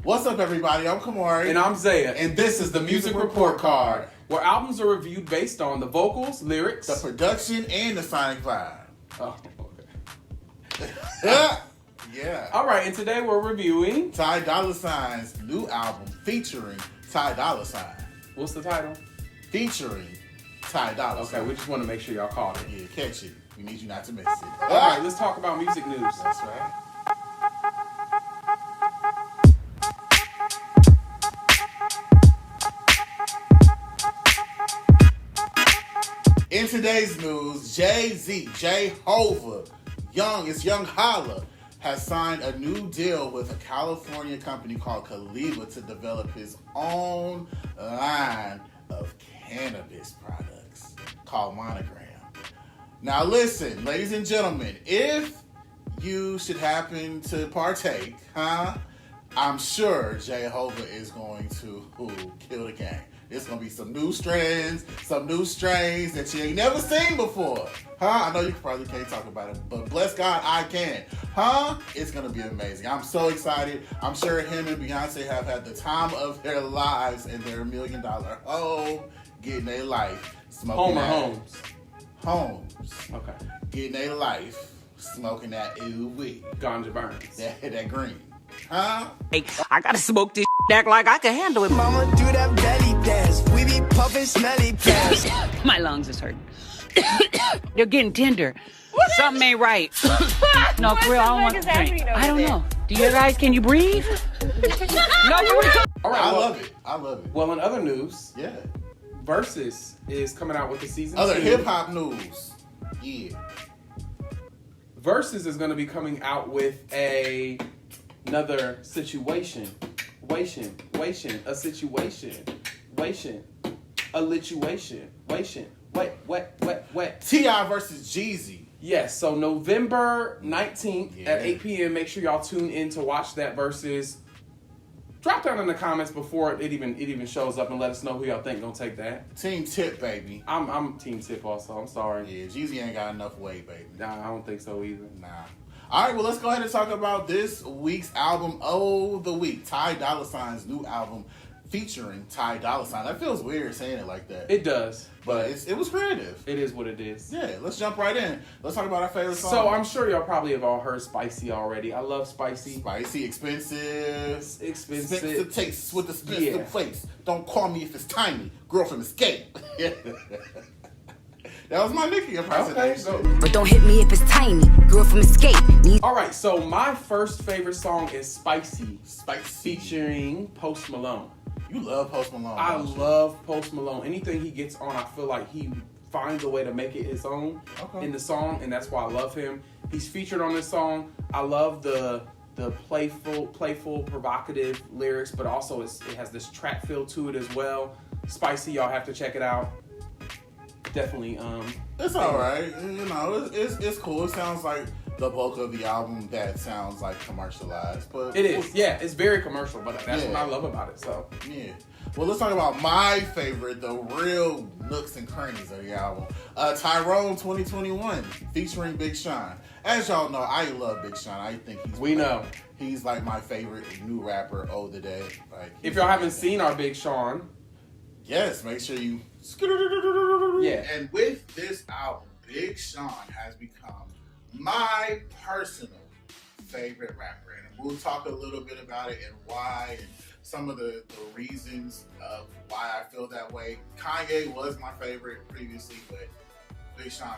What's up, everybody? I'm Camarray. And I'm Zaiah. And this is the Music Report Card, where albums are reviewed based on the vocals, lyrics, the production, and the sonic vibe. Oh, okay. Yeah. All right, and today we're reviewing Ty Dolla's new album featuring Ty Dolla. What's the title? Featuring Ty Dolla. Okay, we just want to make sure y'all caught it. Yeah, catch it. We need you not to miss it. All right, let's talk about music news. That's right. In today's news, Jehovah, Young Holla, has signed a new deal with a California company called Caliba to develop his own line of cannabis products called Monogram. Now listen, ladies and gentlemen, if you should happen to partake, I'm sure Jehovah is going to kill the game. It's going to be some new strains that you ain't never seen before. I know you probably can't talk about it, but bless God, I can. It's going to be amazing. I'm so excited. I'm sure him and Beyonce have had the time of their lives in their $1 million home, getting their life. Home or homes? Homes. Okay. Getting their life, smoking that ooh-wee. Ganja burns. That green. Hey, I gotta smoke this act like I can handle it. Mama do that belly dance. We be puffin' smelly gas. My lungs is hurting. They're getting tender. Something ain't right. No, for real, I don't want to drink. I don't know. Do you guys, can you breathe? No, for real. All right, I love it. Well, in other news, Yeah. Versus is coming out with the season Other 2. hip-hop news. Yeah. Versus is going to be coming out with another situation. A situation. Wait. T.I. versus Jeezy. Yes, so November 19th Yeah. at 8 p.m. Make sure y'all tune in to watch that Versus. Drop down in the comments before it even shows up and let us know who y'all think gonna take that. Team Tip, baby. I'm Team Tip also. I'm sorry. Yeah, Jeezy ain't got enough weight, baby. Nah, I don't think so either. Nah. All right, well, let's go ahead and talk about this week's album of the week. Ty Dolla's new album featuring Ty Dolla. That feels weird saying it like that. It does, But it was creative. it is what it is. Yeah, let's jump right in. Let's talk about our favorite song. So I'm sure y'all probably have all heard Spicy already. I love Spicy. Spicy, expensive. Expensive. Taste with the expensive Yeah. face. Don't call me if it's tiny. Girl from Escape. That was my Nicki impersonation. Okay, But don't hit me if it's tiny. Girl from Escape. All right, so my first favorite song is Spicy, Spicy. featuring Post Malone. You love Post Malone. I don't you? love Post Malone. Anything he gets on, I feel like he finds a way to make it his own in the song, and that's why I love him. He's featured on this song. I love the playful, provocative lyrics, but also it has this trap feel to it as well. Spicy, y'all have to check it out. Definitely. It's all right. You know, it's cool. It sounds like the bulk of the album that sounds like commercialized, but It is. Yeah, it's very commercial, but that's Yeah. what I love about it. So. Yeah. Well, let's talk about my favorite, the real nooks and crannies of the album. Tyrone 2021 featuring Big Sean. As y'all know, I love Big Sean. I think he's like my favorite new rapper of the day. Like, If y'all haven't seen our Big Sean, yes, make sure you. Yeah. And with this album, Big Sean has become my personal favorite rapper, and we'll talk a little bit about it and why, and some of the reasons of why I feel that way. Kanye was my favorite previously, but Big Sean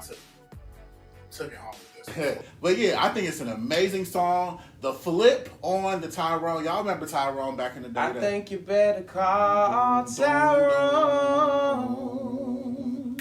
took it home with this. But yeah, I think it's an amazing song. The flip on the Tyrone, y'all remember Tyrone back in the day? I think you better call Tyrone.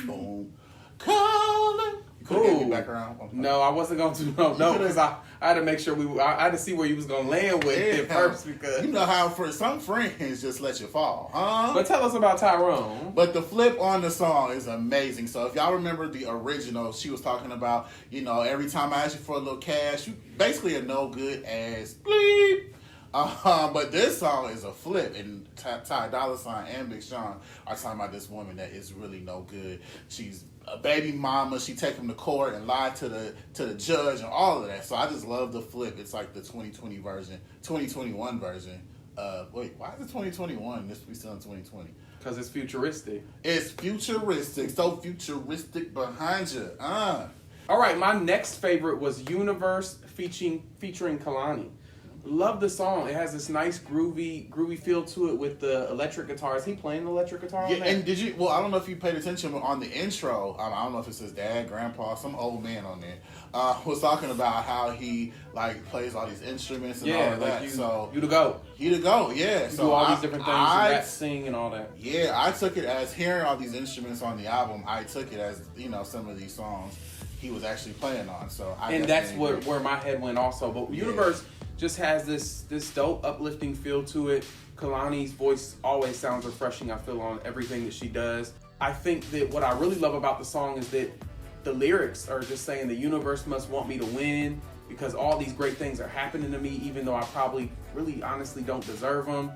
Boom. Calling. You could have gave me background. No, I wasn't going to. No, because I had to make sure I had to see where you was going to land with it first, because you know how for some friends just let you fall, huh? But tell us about Tyrone. But the flip on the song is amazing. So if y'all remember the original, she was talking about, every time I ask you for a little cash, you basically a no good ass bleep. But this song is a flip, and Ty Dolla and Big Sean are talking about this woman that is really no good. She's a baby mama. She take him to court and lied to the judge and all of that. So I just love the flip. It's like the 2020 version, 2021 version Wait, why is it 2021? We still in 2020. Because it's futuristic. It's futuristic. So futuristic behind you. All right, my next favorite was Universe featuring Kalani. Love the song. It has this nice groovy feel to it with the electric guitar. Is he playing the electric guitar on that? And did you? Well, I don't know if you paid attention, but on the intro, I don't know if it's his dad, grandpa, some old man on there, was talking about how he like plays all these instruments and all of like that. You to go. Yeah. You do all these different things, rap, sing, and all that. Yeah, I took it as hearing all these instruments on the album. I took it as some of these songs he was actually playing on. So that's where my head went also. But Universe just has this dope, uplifting feel to it. Kalani's voice always sounds refreshing, I feel, on everything that she does. I think that what I really love about the song is that the lyrics are just saying the universe must want me to win because all these great things are happening to me, even though I probably really honestly don't deserve them.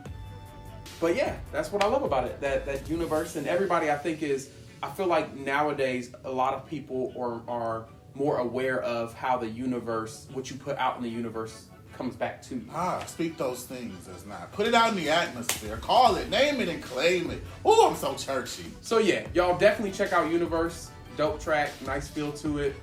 But yeah, that's what I love about it, that universe. And everybody, I feel like nowadays a lot of people are more aware of how the universe, what you put out in the universe, comes back to you. Speak those things as not. Put it out in the atmosphere. Call it, name it, and claim it. Ooh, I'm so churchy. So yeah, y'all definitely check out Universe. Dope track, nice feel to it.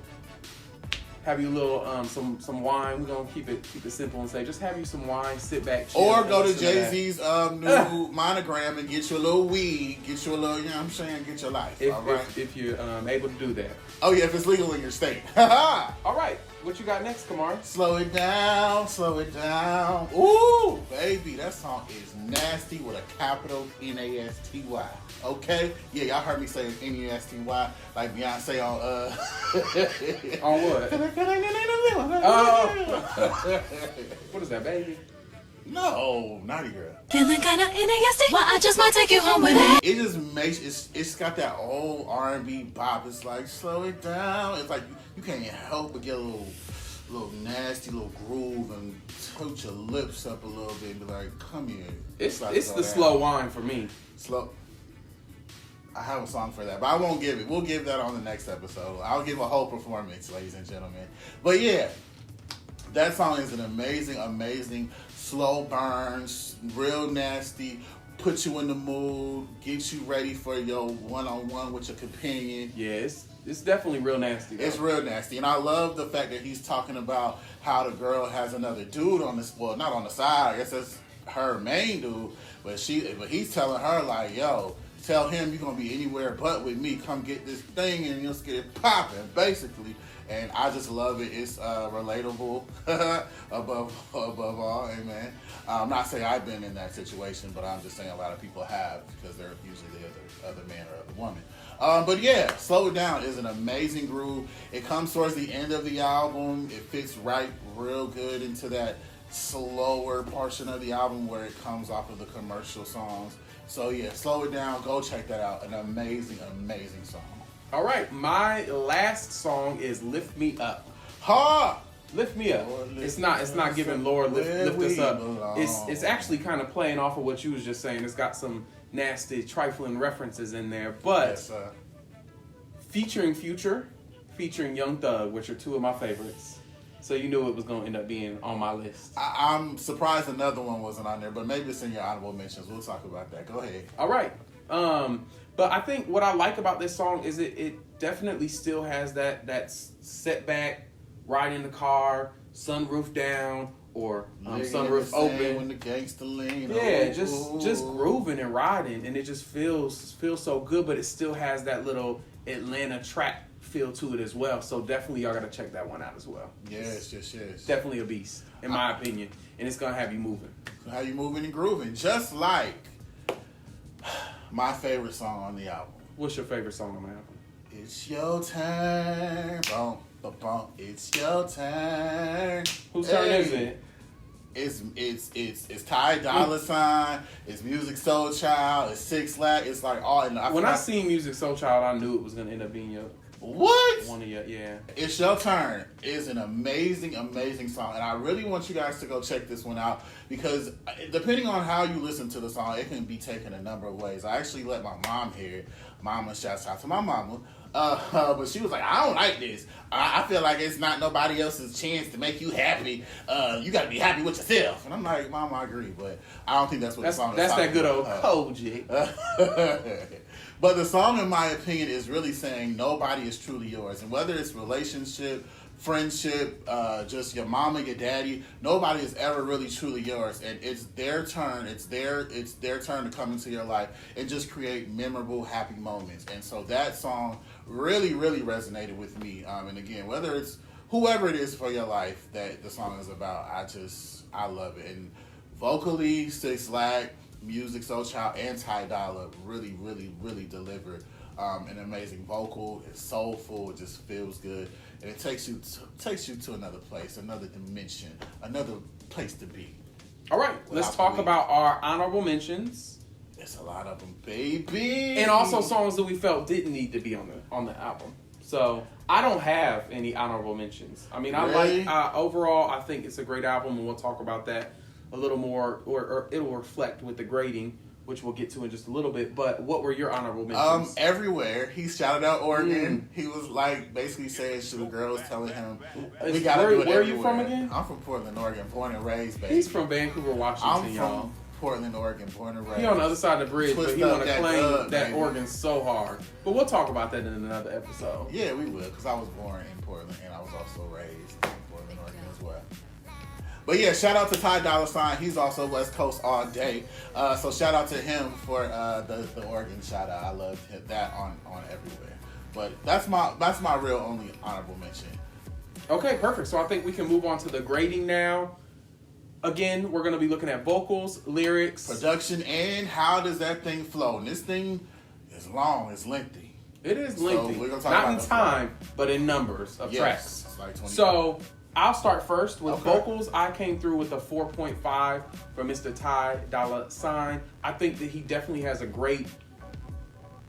Have you a little some wine. We're gonna keep it simple and say just have you some wine, sit back, chill. Or go to Jay-Z's new monogram and get you a little weed, get you a little, you know what I'm saying, get your life. All right. If you're able to do that. Oh yeah, if it's legal in your state. All right. What you got next, Camarray? Slow it down, slow it down. Ooh, baby, that song is nasty with a capital N-A-S-T-Y. Okay? Yeah, y'all heard me say N-E-S-T-Y like Beyonce on On what? What is that, baby? No, Naughty Girl. Feeling kinda nasty. Well, I just might take you home with me. It just makes it's got that old R&B bop. It's like slow it down. It's like you can't help but get a little nasty little groove and toot your lips up a little bit and be like, come here. It's the slow wine for me. Slow. I have a song for that, but I won't give it. We'll give that on the next episode. I'll give a whole performance, ladies and gentlemen. But yeah, that song is an amazing slow burns, real nasty, put you in the mood, get you ready for your one-on-one with your companion. Yeah, it's definitely real nasty, though. It's real nasty. And I love the fact that he's talking about how the girl has another dude on this, well, not on the side, I guess that's her main dude, but he's telling her like, yo, tell him you're gonna be anywhere but with me. Come get this thing and you'll get it popping, basically. And I just love it. It's relatable above all. Amen. I'm not saying I've been in that situation, but I'm just saying a lot of people have because they're usually the other man or other woman. But yeah, Slow It Down is an amazing groove. It comes towards the end of the album. It fits right real good into that slower portion of the album where it comes off of the commercial songs. So yeah, Slow It Down. Go check that out. An amazing song. All right, my last song is "Lift Me Up." Ha! Lift me up. Lord, it's not giving Lord lift us up. It's actually kind of playing off of what you was just saying. It's got some nasty, trifling references in there, but yes, featuring Future, featuring Young Thug, which are two of my favorites. So you knew it was going to end up being on my list. I'm surprised another one wasn't on there, but maybe it's in your honorable mentions. We'll talk about that. Go ahead. All right. But I think what I like about this song is it definitely still has that setback, ride in the car, sunroof down, or sunroof open. When the gangsta lean. Yeah, just grooving and riding, and it just feels so good. But it still has that little Atlanta track feel to it as well. So definitely y'all gotta check that one out as well. Yes. Definitely a beast, in my opinion, and it's gonna have you moving. How you moving and grooving, just like my favorite song on the album. What's your favorite song on the album? It's your turn. Bum, ba, bum. It's your turn. Whose turn is it? It's Ty Dolla sign. It's Music Soul Child. It's 6 Lakh. It's like all. When I seen Music Soul Child, I knew it was gonna end up being your. What? One of your, yeah. It's Your Turn is an amazing song, and I really want you guys to go check this one out because depending on how you listen to the song, it can be taken a number of ways. I actually let my mom hear it. Mama, shouts out to my mama. But she was like, I don't like this. I feel like it's not nobody else's chance to make you happy. You got to be happy with yourself. And I'm like, Mom, I agree, but I don't think that's what the song is That's talking that good old about. Kojic. But the song, in my opinion, is really saying nobody is truly yours. And whether it's relationship, friendship, just your mama, your daddy, nobody is ever really truly yours. And it's their turn. It's their turn to come into your life and just create memorable, happy moments. And so that song really, really resonated with me. And again, whether it's whoever it is for your life that the song is about, I love it. And vocally, 6 Lack, Music Soul Child, and Ty Dolla really, really, really delivered an amazing vocal. It's soulful. It just feels good, and it takes you to another place, another dimension, another place to be. All right, let's talk about our honorable mentions. There's a lot of them, baby, and also songs that we felt didn't need to be on the album. So I don't have any honorable mentions. I mean, really? Overall, I think it's a great album, and we'll talk about that a little more, or it'll reflect with the grading, which we'll get to in just a little bit. But what were your honorable mentions? Everywhere. He shouted out Oregon. He was like basically saying to the girls, telling him, "We gotta do it." Where are you from again? I'm from Portland, Oregon, born and raised. Baby. He's from Vancouver, Washington, I'm y'all. from Portland, Oregon, born and raised. He on the other side of the bridge, but he want to claim that baby. Oregon's so hard. But we'll talk about that in another episode. Yeah, we will, because I was born in Portland and I was also raised in Portland, Oregon as well. But yeah, shout out to Ty Dolla. He's also West Coast all day. So shout out to him for the Oregon shout out. I love that on everywhere. But that's my real only honorable mention. Okay, perfect. So I think we can move on to the grading now. Again, we're going to be looking at vocals, lyrics, production, and how does that thing flow. And this thing is long, it's lengthy. It is lengthy. So we're gonna talk not about in time, but in numbers of tracks. It's like 20. So I'll start first with vocals. I came through with a 4.5 for Mr. Ty Dolla Sign. I think that he definitely has a great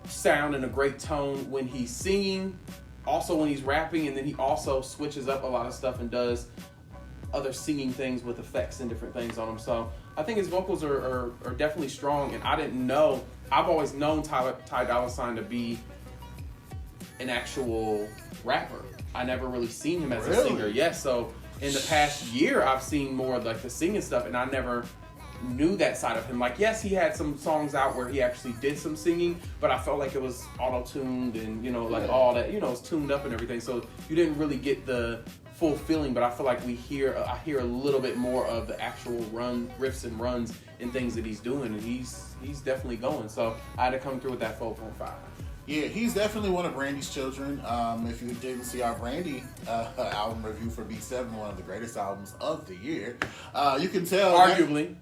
sound and a great tone when he's singing, also when he's rapping, and then he also switches up a lot of stuff and does other singing things with effects and different things on them. So I think his vocals are definitely strong, and I didn't know. I've always known Ty Dolla Sign to be an actual rapper. I never really seen him as a singer. Yes, so in the past year, I've seen more of like the singing stuff, and I never knew that side of him. Like, yes, he had some songs out where he actually did some singing, but I felt like it was auto-tuned and, all that, it's tuned up and everything. So you didn't really get the full feeling, but I feel like I hear a little bit more of the actual riffs and runs and things that he's doing, and he's definitely going. So I had to come through with that 4.5. Yeah, he's definitely one of Brandy's children. If you didn't see our Brandy album review for B7, one of the greatest albums of the year, you can tell. Arguably.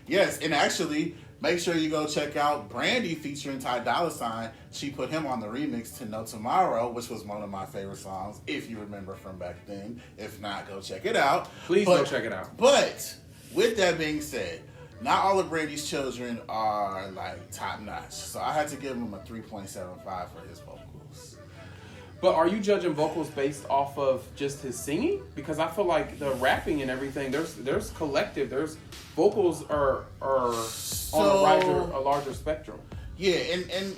Yes, and actually, make sure you go check out Brandy featuring Ty Dolla Sign. She put him on the remix to No Tomorrow, which was one of my favorite songs, if you remember from back then. If not, go check it out. Go check it out. But with that being said, not all of Brandy's children are like top notch. So I had to give him a 3.75 for his vocals. But are you judging vocals based off of just his singing? Because I feel like the rapping and everything, there's collective, there's vocals are on a larger spectrum. Yeah, and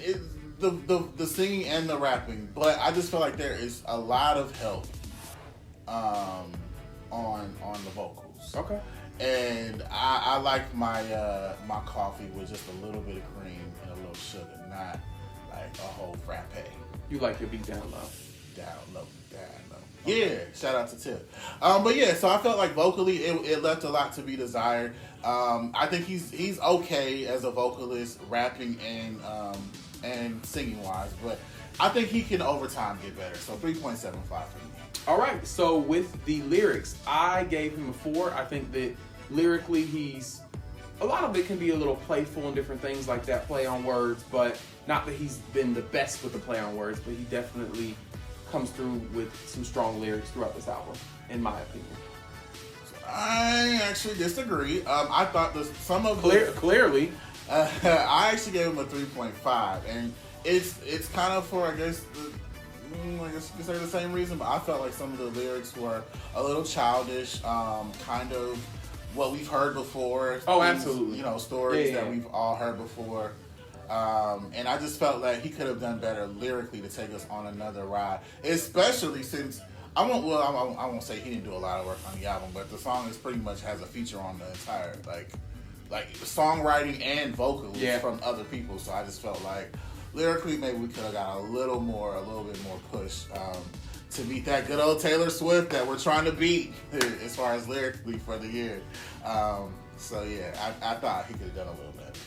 the singing and the rapping, but I just feel like there is a lot of help on the vocals. Okay. And I like my my coffee with just a little bit of cream and a little sugar, not like a whole frappe. You like your beat down low. Down low. Yeah, shout out to Tip. But yeah, so I felt like vocally it left a lot to be desired. I think he's okay as a vocalist, rapping and singing wise, but I think he can over time get better. So 3.75 for me. All right, so with the lyrics, I gave him a 4. I think that lyrically a lot of it can be a little playful and different things like that, play on words, but not that he's been the best with the play on words, but he definitely comes through with some strong lyrics throughout this album, in my opinion. I actually disagree. I thought some of clearly, I actually gave him a 3.5, and it's kind of for I guess you could say the same reason, but I felt like some of the lyrics were a little childish, kind of what we've heard before. Oh, absolutely. Stories that we've all heard before. And I just felt like he could have done better lyrically to take us on another ride, especially since I won't say he didn't do a lot of work on the album, but the song is pretty much has a feature on the entire like songwriting and vocals from other people. So I just felt like lyrically maybe we could have got a little bit more push to meet that good old Taylor Swift that we're trying to beat as far as lyrically for the year. So yeah, I thought he could have done a little better.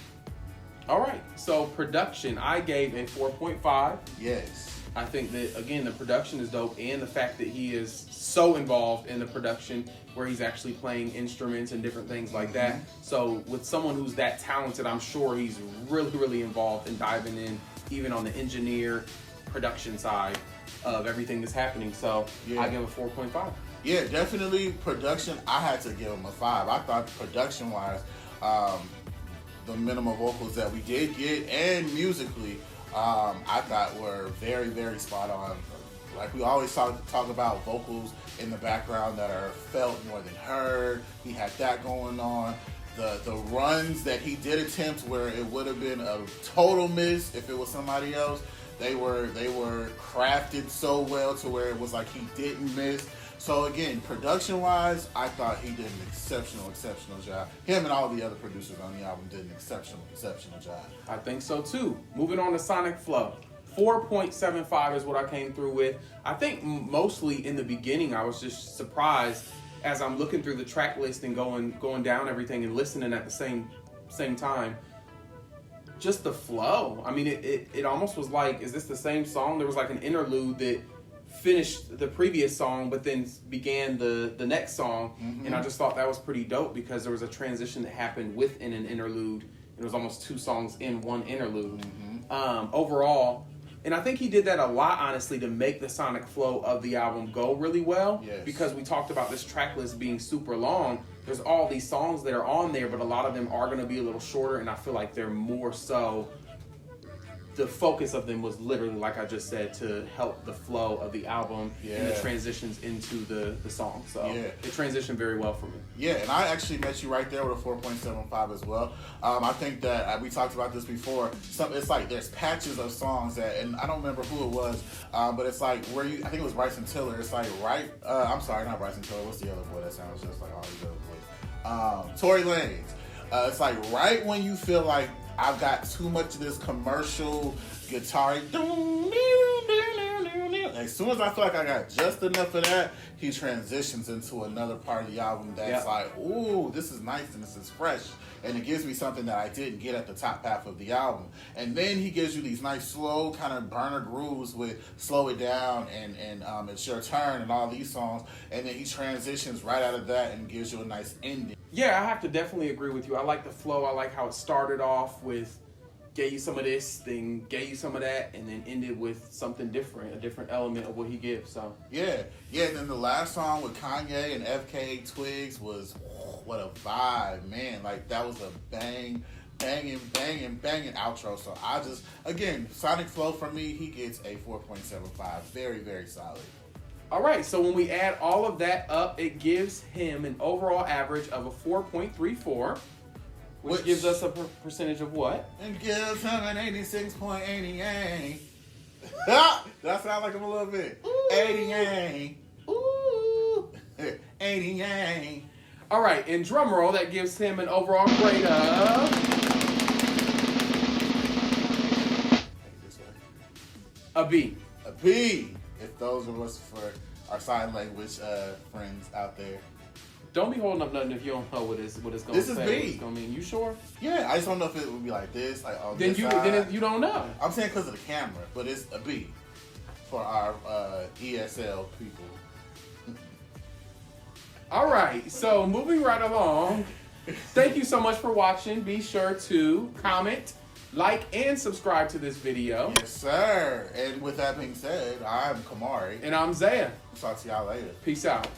All right, so production, I gave a 4.5. Yes. I think that, again, the production is dope, and the fact that he is so involved in the production where he's actually playing instruments and different things like that. So with someone who's that talented, I'm sure he's really, really involved in diving in, even on the engineer production side of everything that's happening. So I give a 4.5. Yeah, definitely production, I had to give him a 5. I thought production-wise, the minimal vocals that we did get and musically, I thought were very, very spot on. Like we always talk about vocals in the background that are felt more than heard. He had that going on. The runs that he did attempt where it would have been a total miss if it was somebody else, they were crafted so well to where it was like he didn't miss. So again, production-wise, I thought he did an exceptional job. Him and all the other producers on the album did an exceptional job. I think so too. Moving on to Sonic Flow. 4.75 is what I came through with. I think mostly in the beginning I was just surprised as I'm looking through the track list and going down everything and listening at the same time. Just the flow. I mean, it almost was like, is this the same song? There was like an interlude that finished the previous song but then began the next song, and I just thought that was pretty dope because there was a transition that happened within an interlude. It was almost 2 songs in one interlude. Overall, and I think he did that a lot, honestly, to make the sonic flow of the album go really well. Because we talked about this track list being super long. There's all these songs that are on there, but a lot of them are going to be a little shorter, and I feel like they're more so, the focus of them was literally, like I just said, to help the flow of the album and the transitions into the song. So it transitioned very well for me. Yeah, and I actually met you right there with a 4.75 as well. I think that we talked about this before. It's like there's patches of songs that, and I don't remember who it was, but it's like I think it was Bryson Tiller. It's like I'm sorry, not Bryson Tiller. What's the other boy that sounds just like all these other boys? Tory Lanez. It's like right when you feel like I've got too much of this commercial guitar. As soon as I feel like I got just enough of that, he transitions into another part of the album that's like, ooh, this is nice and this is fresh. And it gives me something that I didn't get at the top half of the album. And then he gives you these nice slow kind of burner grooves with Slow It Down and It's Your Turn and all these songs. And then he transitions right out of that and gives you a nice ending. Yeah, I have to definitely agree with you. I like the flow. I like how it started off with gave you some of this, then gave you some of that, and then ended with something different, a different element of what he gives. So yeah. And then the last song with Kanye and FKA Twigs was what a vibe, man! Like that was a banging outro. So I just, again, Sonic Flow for me, he gets a 4.75, very, very solid. All right, so when we add all of that up, it gives him an overall average of a 4.34. Which gives us a percentage of what? And gives him an 86.88. That sounds like him a little bit. 88. Ooh. 88. All right, in drum roll, that gives him an overall grade of a B. A B. If those are us for our sign language friends out there. Don't be holding up nothing if you don't know what it's going to say. This is B. What it's going to mean. You sure? Yeah, I just don't know if it would be like this, like on then this side. Then you don't know. I'm saying because of the camera, but it's a B for our ESL people. All right, so moving right along. Thank you so much for watching. Be sure to comment, like, and subscribe to this video. Yes, sir. And with that being said, I'm Camarray. And I'm Zaiah. Talk to y'all later. Peace out.